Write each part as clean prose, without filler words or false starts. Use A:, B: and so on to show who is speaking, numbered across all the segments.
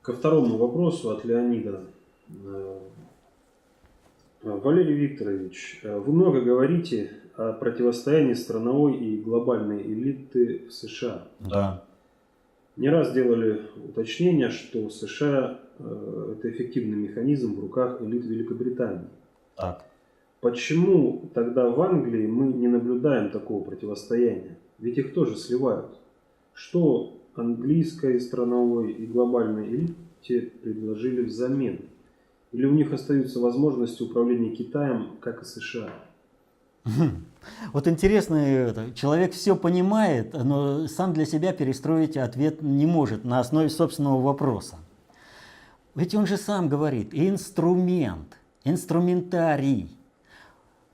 A: Ко второму вопросу от Леонида. Валерий Викторович, вы много говорите о противостоянии страновой и глобальной элиты в США.
B: Да.
A: Не раз делали уточнение, что США это эффективный механизм в руках элит Великобритании.
B: Так.
A: Почему тогда в Англии мы не наблюдаем такого противостояния? Ведь их тоже сливают. Что английской страновой и глобальной элите предложили взамен? Или у них остаются возможности управления Китаем, как и США?
B: Вот интересно, человек все понимает, но сам для себя перестроить ответ не может на основе собственного вопроса. Ведь он же сам говорит, инструмент, инструментарий.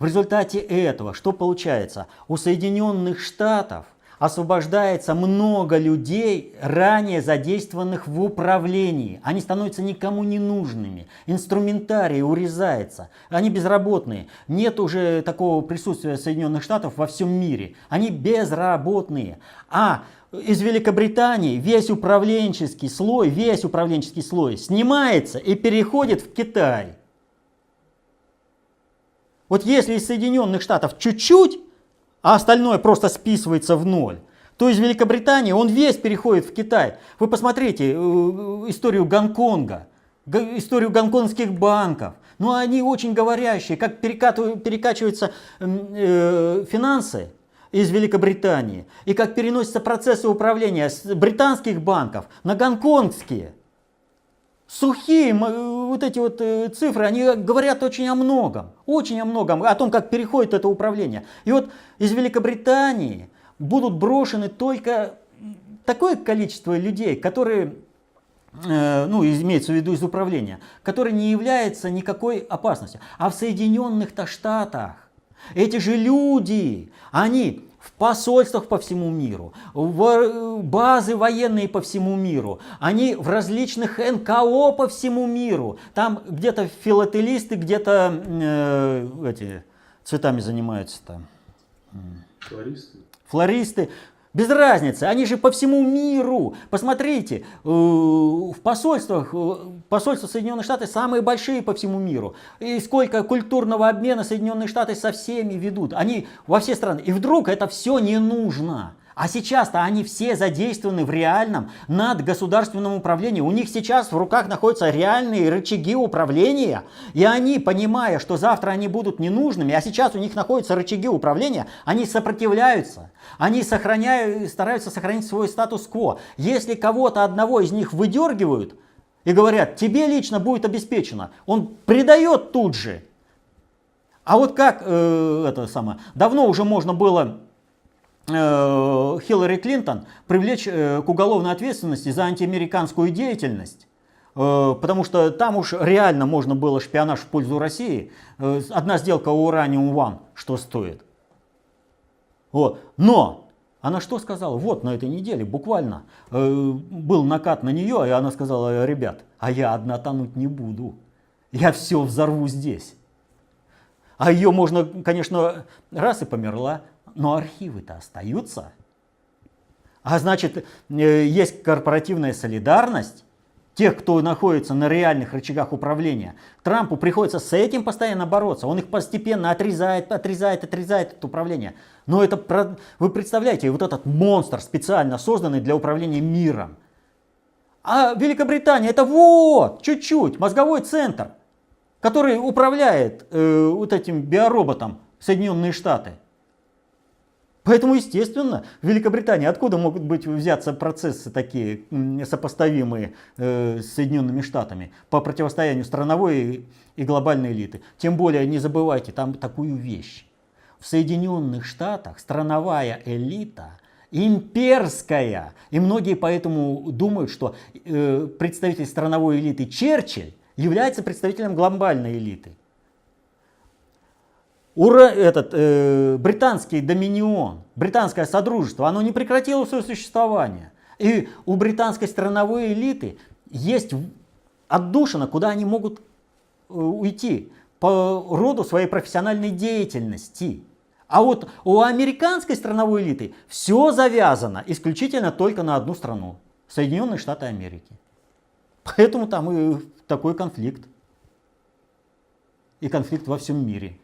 B: В результате этого что получается? У Соединенных Штатов освобождается много людей, ранее задействованных в управлении. Они становятся никому не нужными. Инструментарий урезается. Они безработные. Нет уже такого присутствия Соединенных Штатов во всем мире. Они безработные. А из Великобритании весь управленческий слой снимается и переходит в Китай. Вот если из Соединенных Штатов чуть-чуть, а остальное просто списывается в ноль, то из Великобритании он весь переходит в Китай. Вы посмотрите историю Гонконга, историю гонконгских банков. Ну, они очень говорящие, как перекачиваются финансы из Великобритании, и как переносятся процессы управления с британских банков на гонконгские. Сухие вот эти вот цифры, они говорят очень о многом, о том, как переходит это управление. И вот из Великобритании будут брошены только такое количество людей, которые, имеется в виду из управления, которые не являются никакой опасностью. А в Соединенных-то Штатах эти же люди, они в посольствах по всему миру, в базы военные по всему миру, они в различных НКО по всему миру. Там где-то филателисты, где-то цветами занимаются-то. Флористы. Без разницы, они же по всему миру. Посмотрите, в посольствах, посольства Соединенных Штатов самые большие по всему миру. И сколько культурного обмена Соединенные Штаты со всеми ведут. Они во все страны. И вдруг это все не нужно. А сейчас-то они все задействованы в реальном надгосударственном управлении. У них сейчас в руках находятся реальные рычаги управления. И они, понимая, что завтра они будут ненужными, а сейчас у них находятся рычаги управления, они сопротивляются. Они стараются сохранить свой статус-кво. Если кого-то одного из них выдергивают и говорят, тебе лично будет обеспечено, он предает тут же. А вот как давно уже можно было Хиллари Клинтон привлечь к уголовной ответственности за антиамериканскую деятельность, потому что там уж реально можно было шпионаж в пользу России. Одна сделка Uranium One что стоит. Вот. Но она что сказала? Вот на этой неделе буквально был накат на нее, и она сказала, ребят, а я одна тонуть не буду. Я все взорву здесь. А ее можно, конечно, раз и померла. Но архивы-то остаются. А значит, есть корпоративная солидарность тех, кто находится на реальных рычагах управления. Трампу приходится с этим постоянно бороться. Он их постепенно отрезает от управления. Но это, вы представляете, вот этот монстр, специально созданный для управления миром. А Великобритания это вот, чуть-чуть, мозговой центр, который управляет вот этим биороботом Соединенные Штаты. Поэтому, естественно, в Великобритании откуда могут взяться процессы такие сопоставимые с Соединенными Штатами по противостоянию страновой и глобальной элиты? Тем более, не забывайте там такую вещь. В Соединенных Штатах страновая элита имперская. И многие поэтому думают, что представитель страновой элиты Черчилль является представителем глобальной элиты. Британский доминион, британское содружество, оно не прекратило свое существование. И у британской страновой элиты есть отдушина, куда они могут уйти по роду своей профессиональной деятельности. А вот у американской страновой элиты все завязано исключительно только на одну страну – Соединенные Штаты Америки. Поэтому там и такой конфликт. И конфликт во всем мире.